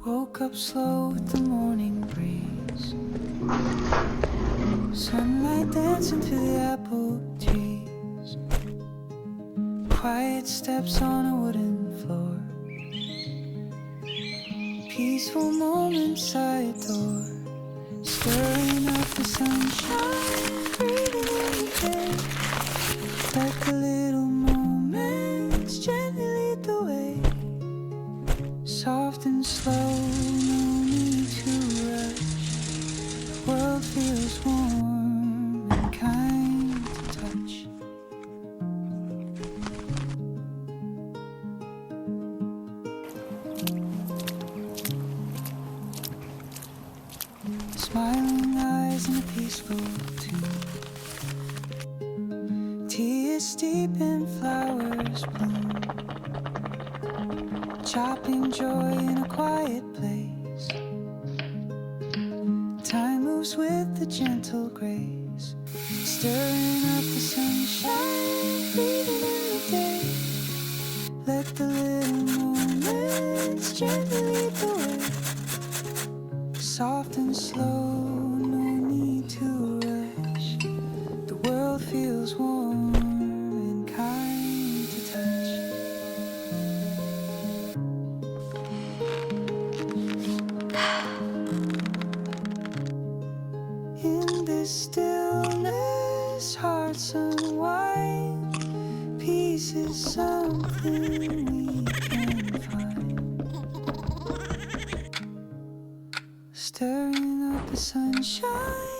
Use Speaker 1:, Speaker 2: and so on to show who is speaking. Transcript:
Speaker 1: Woke up slow with the morning breeze, sunlight dancing through the apple trees, quiet steps on a wooden floor, peaceful moments I adore, stirring up the sunshine, breathing in the day. Let the little moments gently lead the way, soft and slow, no need to rush. The world feels warm and kind to touch. Smiling eyes and a peaceful tune. Tea is steep and flowers bloom, chopping joy in a quiet place. Time moves with a gentle grace, stirring up the sunshine, breathing in the day. Let the little moments gently lead the way, soft and slow, no need to rush. The world feels warm and kind to touch. In this stillness, hearts unwind. Peace is something we can find, stirring up the sunshine.